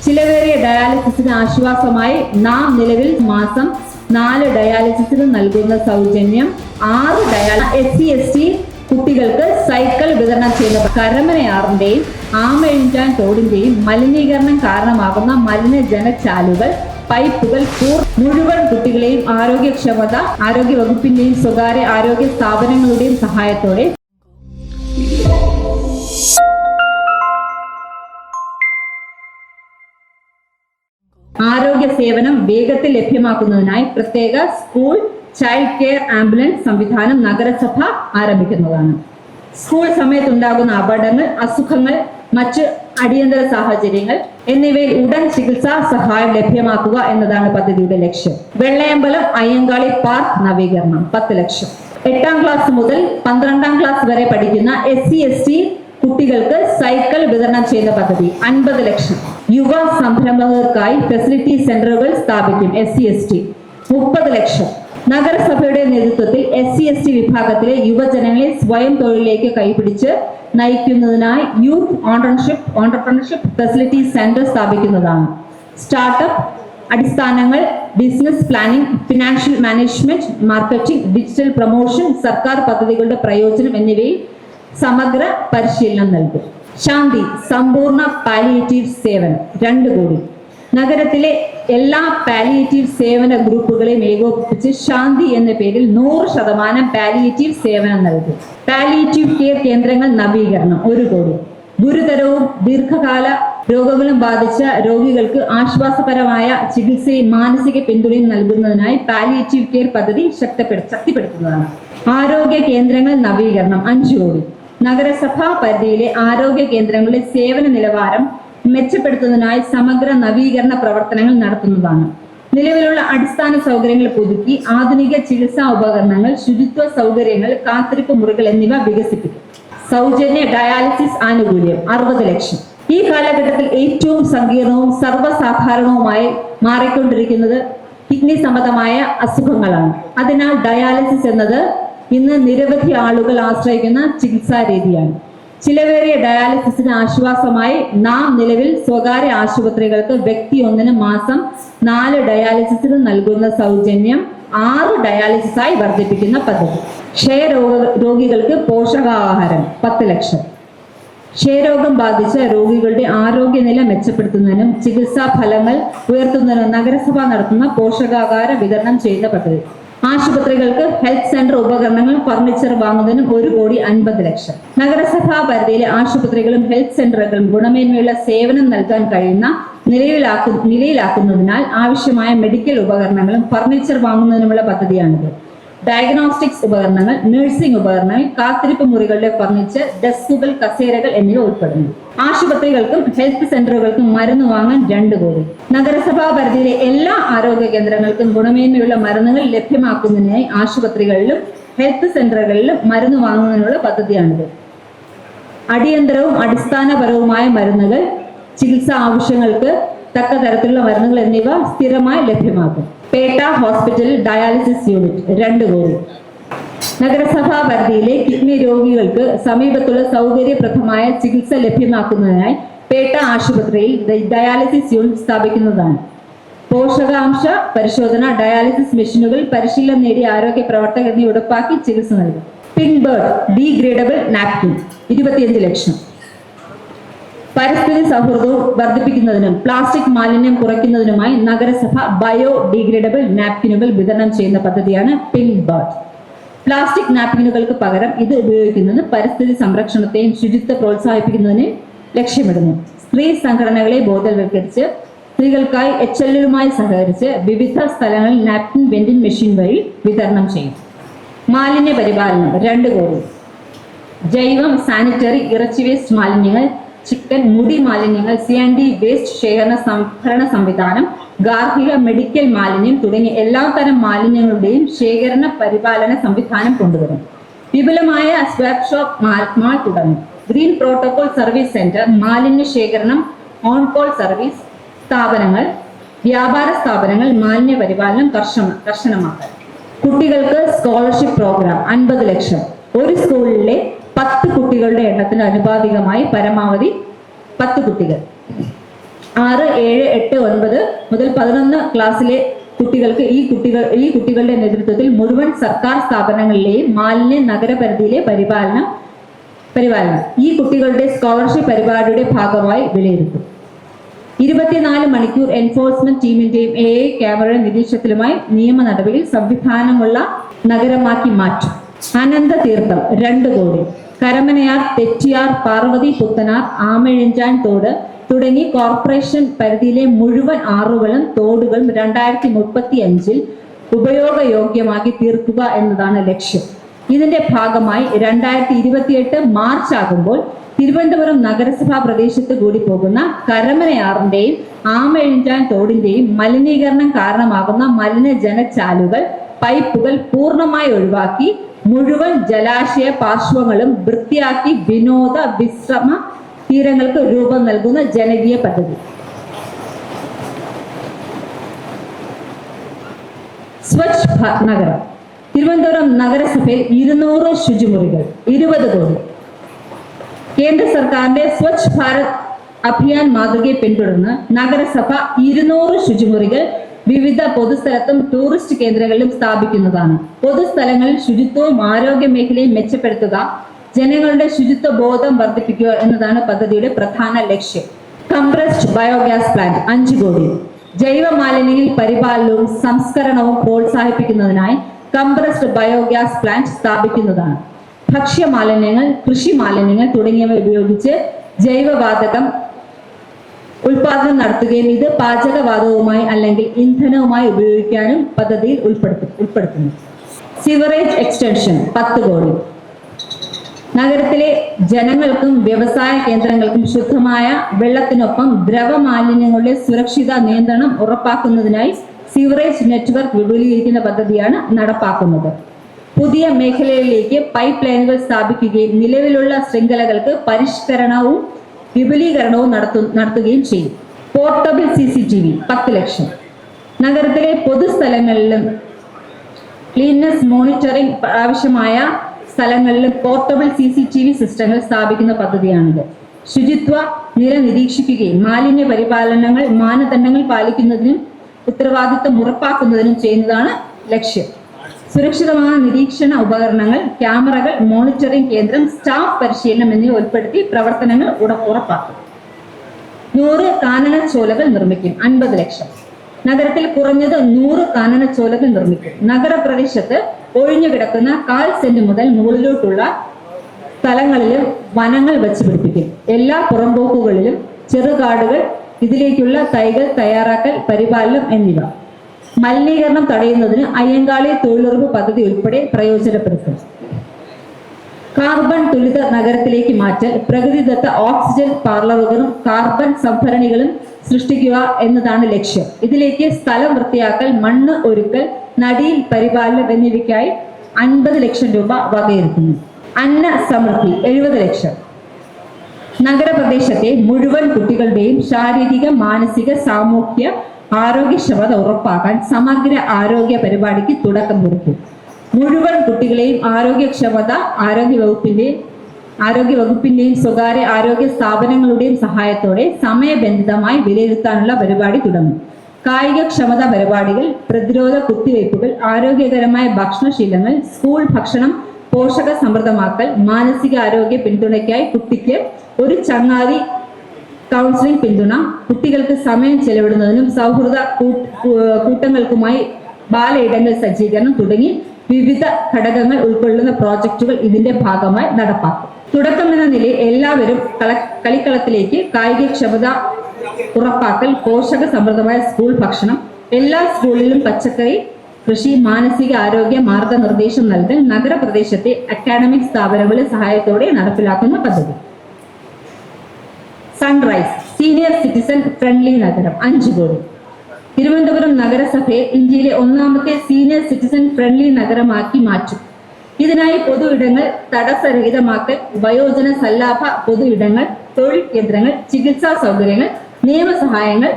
ചിലവേറിയ ഡയാലിസിസിന് ആശ്വാസമായി നാം നിലവിൽ മാസം 4 ഡയാലിസിസിന് നൽകുന്ന സൗജന്യം 6 SC/ST കുട്ടികൾക്ക് സൈക്കിൾ വിതരണം ചെയ്യുന്ന കരമനയാറിന്റെയും ആമയിഴാൻ തോടിന്റെയും മലിനീകരണം കാരണമാകുന്ന മലിനജലചാലുകൾ, പൈപ്പുകൾ മുഴുവൻ കുട്ടികളെയും ആരോഗ്യ വകുപ്പിന്റെയും സ്വകാര്യ ആരോഗ്യ സ്ഥാപനങ്ങളുടെയും സഹായത്തോടെ ആരോഗ്യ സേവനം വേഗത്തിൽ ലഭ്യമാക്കുന്നതിനായി പ്രത്യേക സ്കൂൾ ചൈൽഡ് കെയർ ആംബുലൻസ് സംവിധാനം നഗരസഭ ആരംഭിക്കുന്നതാണ്. സ്കൂൾ സമയത്തുണ്ടാകുന്ന അപകടങ്ങൾ, അസുഖങ്ങൾ, മറ്റ് അടിയന്തര സാഹചര്യങ്ങൾ എന്നിവയിൽ ഉടൻ ചികിത്സാ സഹായം ലഭ്യമാക്കുക എന്നതാണ് പദ്ധതിയുടെ ലക്ഷ്യം. വെള്ളയമ്പലം അയ്യങ്കാളി പാർക്ക് നവീകരണം 10 ലക്ഷം. 8ാം ക്ലാസ് മുതൽ 12ാം ക്ലാസ് വരെ പഠിക്കുന്ന SC/ST കുട്ടികൾക്ക് സൈക്കിൾ വിതരണം ചെയ്യുന്ന പദ്ധതി 50 ലക്ഷം. യുവ സംരംഭകർക്കായി ഫെസിലിറ്റി സെന്ററുകൾ സ്ഥാപിക്കും SC/ST 30 ലക്ഷം. നഗരസഭയുടെ നേതൃത്വത്തിൽ SC/ST വിഭാഗത്തിലെ യുവജനങ്ങളെ സ്വയം തൊഴിലിലേക്ക് കൈപിടിച്ച് നയിക്കുന്നതിനായി യൂത്ത് ഓൺടർപ്രണർഷിപ്പ് ഫെസിലിറ്റി സെന്റർ സ്ഥാപിക്കുന്നതാണ്. സ്റ്റാർട്ടപ്പ് അടിസ്ഥാനങ്ങൾ, business planning, financial management, marketing, digital promotion, സർക്കാർ പദ്ധതികളുടെ പ്രയോജനം എന്നിവയിൽ സമഗ്ര പരിശീലനം നൽകും. ശാന്തി സമ്പൂർണ്ണ പാലിയേറ്റീവ് സേവനം 2 കോടി. നഗരത്തിലെ എല്ലാ പാലിയേറ്റീവ് സേവന ഗ്രൂപ്പുകളെയും ഏകോപിപ്പിച്ച് ശാന്തി എന്ന പേരിൽ 100% പാലിയേറ്റീവ് സേവനം നൽകും. പാലിയേറ്റീവ് കെയർ കേന്ദ്രങ്ങൾ നവീകരണം 1 കോടി. ഗുരുതരവും ദീർഘകാല രോഗങ്ങളും ബാധിച്ച രോഗികൾക്ക് ആശ്വാസപരമായ ചികിത്സയും മാനസിക പിന്തുണയും നൽകുന്നതിനായി പാലിയേറ്റീവ് കെയർ പദ്ധതി ശക്തിപ്പെടുത്തുന്നതാണ്. ആരോഗ്യ കേന്ദ്രങ്ങൾ നവീകരണം 5 കോടി. നഗരസഭാ പരിധിയിലെ ആരോഗ്യ കേന്ദ്രങ്ങളുടെ സേവന നിലവാരം മെച്ചപ്പെടുത്തുന്നതിനായി സമഗ്ര നവീകരണ പ്രവർത്തനങ്ങൾ നടത്തുന്നതാണ്. നിലവിലുള്ള അടിസ്ഥാന സൗകര്യങ്ങൾ പുതുക്കി ആധുനിക ചികിത്സാ ഉപകരണങ്ങൾ, ശുചിത്വ സൗകര്യങ്ങൾ, കാത്തിരിപ്പ് മുറികൾ എന്നിവ വികസിപ്പിക്കും. സൗജന്യ ഡയാലിസിസ് ആനുകൂല്യം 60 ലക്ഷം. ഈ കാലഘട്ടത്തിൽ ഏറ്റവും സങ്കീർണവും സർവ്വസാധാരണവുമായി മാറിക്കൊണ്ടിരിക്കുന്നത് കിഡ്നി സംബന്ധമായ അസുഖങ്ങളാണ്. അതിനാൽ ഡയാലിസിസ് എന്നത് ഇന്ന് നിരവധി ആളുകൾ ആശ്രയിക്കുന്ന ചികിത്സാ രീതിയാണ്. ചിലവേറിയ ഡയാലിസിസിന് ആശ്വാസമായി നാം നിലവിൽ സ്വകാര്യ ആശുപത്രികൾക്ക് വ്യക്തി ഒന്നിന് മാസം 4 ഡയാലിസിസിന് നൽകുന്ന സൗജന്യം 6 ഡയാലിസിസായി വർദ്ധിപ്പിക്കുന്ന പദ്ധതി. ക്ഷയരോഗികൾക്ക് പോഷകാഹാരം 10 ലക്ഷം. ക്ഷയരോഗം ബാധിച്ച രോഗികളുടെ ആരോഗ്യനില മെച്ചപ്പെടുത്തുന്നതിനും ചികിത്സാ ഫലങ്ങൾ ഉയർത്തുന്നതിനും നഗരസഭ നടത്തുന്ന പോഷകാഹാര വിതരണം ചെയ്യുന്ന പദ്ധതി. ആശുപത്രികൾക്ക് ഹെൽത്ത് സെന്റർ ഉപകരണങ്ങൾ, ഫർണിച്ചർ വാങ്ങുന്നതിനും 1 കോടി 50 ലക്ഷം. നഗരസഭാ പരിധിയിലെ ആശുപത്രികളും ഹെൽത്ത് സെന്ററുകളും ഗുണമേന്മയുള്ള സേവനം നൽകാൻ കഴിയുന്ന നിലയിലാക്കുന്നതിനാൽ ആവശ്യമായ മെഡിക്കൽ ഉപകരണങ്ങളും ഫർണിച്ചർ വാങ്ങുന്നതിനുമുള്ള പദ്ധതിയാണിത്. ഡയഗ്നോസ്റ്റിക്സ് ഉപകരണങ്ങൾ, നഴ്സിംഗ് ഉപകരണങ്ങൾ, കാത്തിരിപ്പ് മുറികളുടെ ഫർണിച്ചർ, ഡെസ്കുകൾ, കസേരകൾ എന്നിവ ഉൾപ്പെടുന്നു. ആശുപത്രികൾക്കും ഹെൽത്ത് സെന്ററുകൾക്കും മരുന്ന് വാങ്ങാൻ 2 കോടി. നഗരസഭാ പരിധിയിലെ എല്ലാ ആരോഗ്യ കേന്ദ്രങ്ങൾക്കും ഗുണമേന്മയുള്ള മരുന്നുകൾ ലഭ്യമാക്കുന്നതിനായി ആശുപത്രികളിലും ഹെൽത്ത് സെന്ററുകളിലും മരുന്ന് വാങ്ങുന്നതിനുള്ള പദ്ധതിയാണിത്. അടിയന്തരവും അടിസ്ഥാനപരവുമായ മരുന്നുകൾ, ചികിത്സാ ആവശ്യങ്ങൾക്ക് തക്ക തരത്തിലുള്ള മരുന്നുകൾ എന്നിവ സ്ഥിരമായി ലഭ്യമാക്കും. പേട്ട ഹോസ്പിറ്റലിൽ ഡയാലിസിസ് യൂണിറ്റ് 2 കോടി. നഗരസഭാ പരിധിയിലെ കിഡ്നി രോഗികൾക്ക് സമീപത്തുള്ള സൗകര്യപ്രദമായ ചികിത്സ ലഭ്യമാക്കുന്നതിനായി പേട്ട ആശുപത്രിയിൽ ഡയാലിസിസ് യൂണിറ്റ് സ്ഥാപിക്കുന്നതാണ്. പോഷകാംശ പരിശോധന, ഡയാലിസിസ് മെഷീനുകൾ, പരിശീലനം നേടിയ ആരോഗ്യ പ്രവർത്തകർ എന്നിവ ഉറപ്പാക്കി ചികിത്സ നൽകും. പിങ്ക് ബേർഡ് ഡീഗ്രേഡബിൾ നാപ്കിൻ 25 ലക്ഷം. പരിസ്ഥിതി സൗഹൃദവും വർദ്ധിപ്പിക്കുന്നതിനും പ്ലാസ്റ്റിക് മാലിന്യം കുറയ്ക്കുന്നതിനുമായി നഗരസഭ ബയോ ഡീഗ്രേഡബിൾ നാപ്കിനുകൾ വിതരണം ചെയ്യുന്ന പദ്ധതിയാണ് പിങ്ക് ബേർഡ്. പ്ലാസ്റ്റിക് നാപ്കിനുകൾക്ക് പകരം ഇത് ഉപയോഗിക്കുന്നത് പരിസ്ഥിതി സംരക്ഷണത്തെയും ശുചിത്വം പ്രോത്സാഹിപ്പിക്കുന്നതിനെയും ലക്ഷ്യമിടുന്നു. സ്ത്രീ സംഘടനകളെ ബോധവൽക്കരിച്ച് സ്ത്രീകൾക്കായി HLലുമായി സഹകരിച്ച് വിവിധ സ്ഥലങ്ങളിൽ നാപ്കിൻ വെൻഡിംഗ് മെഷീൻ വഴി വിതരണം ചെയ്യും. മാലിന്യ പരിപാലനം 2 കോടി. ജൈവം, സാനിറ്ററി, ഇറച്ചി വേസ്റ്റ് മാലിന്യങ്ങൾ, ചിക്കൻ, മുടി മാലിന്യങ്ങൾ, C&D വേസ്റ്റ് ശേഖരണ സംഭരണ സംവിധാനം, ഗാർഹിക മെഡിക്കൽ മാലിന്യം തുടങ്ങിയ എല്ലാത്തരം മാലിന്യങ്ങളുടെയും ശേഖരണ പരിപാലന സംവിധാനം കൊണ്ടുവരും. വിപുലമായ സ്വാപ്പ് ഷോപ്പ് മാൾ തുടങ്ങും. ഗ്രീൻ പ്രോട്ടോകോൾ സർവീസ് സെന്റർ, മാലിന്യ ശേഖരണം, ഓൺ കോൾ സർവീസ് സ്ഥാപനങ്ങൾ, വ്യാപാര സ്ഥാപനങ്ങൾ മാലിന്യ പരിപാലനം കർശനമാക്കാൻ. കുട്ടികൾക്ക് സ്കോളർഷിപ്പ് പ്രോഗ്രാം 50 ലക്ഷം. ഒരു സ്കൂളിലെ 10 കുട്ടികളുടെ എണ്ണത്തിന് അനുപാതികമായി പരമാവധി 10 കുട്ടികൾ. 6, 7, 8, 9 മുതൽ 11 ക്ലാസ്സിലെ കുട്ടികൾക്ക് ഈ കുട്ടികളുടെ നേതൃത്വത്തിൽ മുഴുവൻ സർക്കാർ സ്ഥാപനങ്ങളിലെയും മാലിന്യ നഗരപരിധിയിലെ പരിപാലനം ഈ കുട്ടികളുടെ സ്കോളർഷിപ്പ് പരിപാടിയുടെ ഭാഗമായി വിലയിരുത്തും. 24 മണിക്കൂർ എൻഫോഴ്സ്മെന്റ് ടീമിന്റെയും AI ക്യാമറ നിരീക്ഷണത്തിലുമായി നിയമ നടപടി സംവിധാനമുള്ള നഗരമാക്കി മാറ്റും. അനന്ത തീർത്ഥം 2 കോടി. കരമനയാർ, തെച്ചിയാർ, പാർവതി പുത്തനാർ, ആമഴിഞ്ചാൻ തോട് തുടങ്ങി കോർപ്പറേഷൻ പരിധിയിലെ മുഴുവൻ ആറുകളും തോടുകളും 2035 ഉപയോഗയോഗ്യമാക്കി തീർക്കുക എന്നതാണ് ലക്ഷ്യം. ഇതിന്റെ ഭാഗമായി 2028 മാർച്ച് ആകുമ്പോൾ തിരുവനന്തപുരം നഗരസഭാ പ്രദേശത്ത് കൂടി പോകുന്ന കരമനയാറിന്റെയും ആമഴിഞ്ചാൻ തോടിന്റെയും മലിനീകരണം കാരണമാകുന്ന മലിനജലചാലുകൾ, പൈപ്പുകൾ പൂർണ്ണമായി ഒഴിവാക്കി മുഴുവൻ ജലാശയ പാർശ്വങ്ങളും വൃത്തിയാക്കി വിനോദ വിശ്രമ തീരങ്ങൾക്ക് രൂപം നൽകുന്ന ജനകീയ പദ്ധതി. സ്വച്ഛ് നഗരം. തിരുവനന്തപുരം നഗരസഭയിൽ 200 ശുചിമുറികൾ, 20 കോടി. കേന്ദ്ര സർക്കാരിന്റെ സ്വച്ഛ് ഭാരത് അഭിയാൻ മാതൃകയെ പിന്തുടർന്ന് നഗരസഭ 200 ശുചിമുറികൾ വിവിധ പൊതുസ്ഥലത്തും ടൂറിസ്റ്റ് കേന്ദ്രങ്ങളിലും സ്ഥാപിക്കുന്നതാണ്. പൊതുസ്ഥലങ്ങളിൽ ശുചിത്വവും ആരോഗ്യ മേഖലയും മെച്ചപ്പെടുത്തുക, ജനങ്ങളുടെ ശുചിത്വ ബോധം വർദ്ധിപ്പിക്കുക എന്നതാണ് പദ്ധതിയുടെ പ്രധാന ലക്ഷ്യം. കംപ്രസ്ഡ് ബയോഗ്യാസ് പ്ലാന്റ് 5 കോടി. ജൈവ മാലിന്യങ്ങളിൽ പരിപാലനവും സംസ്കരണവും പ്രോത്സാഹിപ്പിക്കുന്നതിനായി കംപ്രസ്ഡ് ബയോഗ്യാസ് പ്ലാന്റ് സ്ഥാപിക്കുന്നതാണ്. ഭക്ഷ്യ മാലിന്യങ്ങൾ, കൃഷി മാലിന്യങ്ങൾ തുടങ്ങിയവ ഉപയോഗിച്ച് ജൈവവാതകം ഉൽപാദനം നടത്തുകയും ഇത് പാചകവാതകവുമായി അല്ലെങ്കിൽ ഇന്ധനവുമായി ഉപയോഗിക്കാനും പദ്ധതിയിൽ ഉൾപ്പെടുത്തുന്നു. സിവറേജ് എക്സ്റ്റൻഷൻ 10 കോടി. നഗരത്തിലെ ജനങ്ങൾക്കും വ്യവസായ കേന്ദ്രങ്ങൾക്കും ശുദ്ധമായ വെള്ളത്തിനൊപ്പം ദ്രവമാലിന്യങ്ങളുടെ സുരക്ഷിത നിയന്ത്രണം ഉറപ്പാക്കുന്നതിനായി സിവറേജ് നെറ്റ്വർക്ക് വിപുലീകരിക്കുന്ന പദ്ധതിയാണ് നടപ്പാക്കുന്നത്. പുതിയ മേഖലകളിലേക്ക് പൈപ്പ് ലൈനുകൾ സ്ഥാപിക്കുകയും നിലവിലുള്ള ശൃംഖലകൾക്ക് പരിഷ്കരണവും വിപുലീകരണവും നടത്തുകയും ചെയ്യും. പോർട്ടബിൾ CCTV 10 ലക്ഷം. നഗരത്തിലെ പൊതുസ്ഥലങ്ങളിലും ക്ലീൻനെസ് മോണിറ്ററിംഗ് ആവശ്യമായ സ്ഥലങ്ങളിലും പോർട്ടബിൾ CCTV സിസ്റ്റങ്ങൾ സ്ഥാപിക്കുന്ന പദ്ധതിയാണിത്. ശുചിത്വ നില നിരീക്ഷിക്കുകയും മാലിന്യ പരിപാലനങ്ങൾ മാനദണ്ഡങ്ങൾ പാലിക്കുന്നതിനും ഉത്തരവാദിത്വം ഉറപ്പാക്കുന്നതിനും ചെയ്യുന്നതാണ് ലക്ഷ്യം. സുരക്ഷിതമായ നിരീക്ഷണ ഉപകരണങ്ങൾ, ക്യാമറകൾ, മോണിറ്ററിംഗ് കേന്ദ്രം, സ്റ്റാഫ് പരിശീലനം എന്നിവ ഉൾപ്പെടുത്തി പ്രവർത്തനങ്ങൾ ഉറപ്പാക്കും. 100 കാനനച്ചോലകൾ നിർമ്മിക്കും 50 ലക്ഷം. നഗരത്തിൽ കുറഞ്ഞത് 100 കാനനച്ചോലകൾ നിർമ്മിക്കും. നഗരപ്രദേശത്ത് ഒഴിഞ്ഞു കിടക്കുന്ന 1/4 സെന്റ് മുതൽ മുകളിലോട്ടുള്ള സ്ഥലങ്ങളിലും വനങ്ങൾ വച്ചു പിടിപ്പിക്കും. എല്ലാ പുറമ്പോക്കുകളിലും ചെറുകാടുകൾ, ഇതിലേക്കുള്ള തൈകൾ തയ്യാറാക്കൽ, പരിപാലനം എന്നിവ. മലിനീകരണം തടയുന്നതിന് അയ്യങ്കാളി തൊഴിലുറപ്പ് പദ്ധതി ഉൾപ്പെടെ പ്രയോജനപ്പെടുത്തും. കാർബൺ തുലിത നഗരത്തിലേക്ക് മാറ്റൽ, പ്രകൃതിദത്ത ഓക്സിജൻ പാർലറുകളും കാർബൺ സംഭരണികളും സൃഷ്ടിക്കുക എന്നതാണ് ലക്ഷ്യം. ഇതിലേക്ക് സ്ഥലം വൃത്തിയാക്കൽ, മണ്ണ് ഒരുക്കൽ, നടീൽ പരിപാലനം എന്നിവയ്ക്കായി 50 ലക്ഷം രൂപ വകയിരുത്തുന്നു. അന്ന സമൃദ്ധി 70 ലക്ഷം. നഗരപ്രദേശത്തെ മുഴുവൻ കുട്ടികളുടെയും ശാരീരിക, മാനസിക, സാമൂഹ്യ ആരോഗ്യക്ഷമത ഉറപ്പാക്കാൻ സമഗ്ര ആരോഗ്യ പരിപാടിക്ക് തുടക്കം കുറിക്കും. മുഴുവൻ കുട്ടികളെയും ആരോഗ്യ വകുപ്പിന്റെയും സ്വകാര്യ ആരോഗ്യ സ്ഥാപനങ്ങളുടെയും സഹായത്തോടെ സമയബന്ധിതമായി വിലയിരുത്താനുള്ള പരിപാടി തുടങ്ങും. കായികക്ഷമതാ പരിപാടികൾ, പ്രതിരോധ കുത്തിവയ്പ്പുകൾ, ആരോഗ്യകരമായ ഭക്ഷണശീലങ്ങൾ, സ്കൂൾ ഭക്ഷണം പോഷക സമൃദ്ധമാക്കൽ, മാനസിക ആരോഗ്യ പിന്തുണയ്ക്കായി കുട്ടിക്ക് ഒരു ചങ്ങാതി കൗൺസിലിംഗ് പിന്തുണ, കുട്ടികൾക്ക് സമയം ചെലവിടുന്നതിനും സൗഹൃദ കൂട്ടങ്ങൾക്കുമായി ബാലയിടങ്ങൾ സജ്ജീകരണം തുടങ്ങി വിവിധ ഘടകങ്ങൾ ഉൾക്കൊള്ളുന്ന പ്രോജക്റ്റുകൾ ഇതിന്റെ ഭാഗമായി നടപ്പാക്കും. തുടക്കം എന്ന നിലയിൽ എല്ലാവരും കളിക്കളത്തിലേക്ക്, കായികക്ഷമത ഉറപ്പാക്കൽ, പോഷക സമൃദ്ധമായ സ്കൂൾ ഭക്ഷണം, എല്ലാ സ്കൂളിലും പച്ചക്കറി കൃഷി, മാനസിക ആരോഗ്യ മാർഗനിർദ്ദേശം നൽകൽ നഗരപ്രദേശത്തെ അക്കാഡമിക് സ്ഥാപനങ്ങളുടെ സഹായത്തോടെ നടപ്പിലാക്കുന്ന പദ്ധതി. സൺറൈസ് സീനിയർ സിറ്റിസൺ ഫ്രണ്ട്ലി നഗരം 5 കോടി. തിരുവനന്തപുരം നഗരസഭയെ ഇന്ത്യയിലെ 1ാമത്തെ സീനിയർ സിറ്റിസൺ ഫ്രണ്ട്ലി നഗരമാക്കി മാറ്റും. ഇതിനായി പൊതു ഇടങ്ങൾ തടസ്സരഹിതമാക്കൽ, വയോജന സല്ലാപ പൊതു ഇടങ്ങൾ, തൊഴിൽ കേന്ദ്രങ്ങൾ, ചികിത്സാ സൗകര്യങ്ങൾ, നിയമസഹായങ്ങൾ,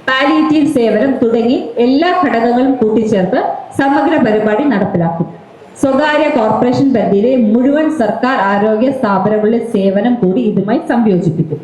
പാലിയേറ്റീവ് സേവനം തുടങ്ങി എല്ലാ ഘടകങ്ങളും കൂട്ടിച്ചേർത്ത് സമഗ്ര പരിപാടി നടപ്പിലാക്കും. സ്വകാര്യ കോർപ്പറേഷൻ പരിധിയിലെ മുഴുവൻ സർക്കാർ ആരോഗ്യ സ്ഥാപനങ്ങളുടെ സേവനം കൂടി ഇതുമായി സംയോജിപ്പിക്കും.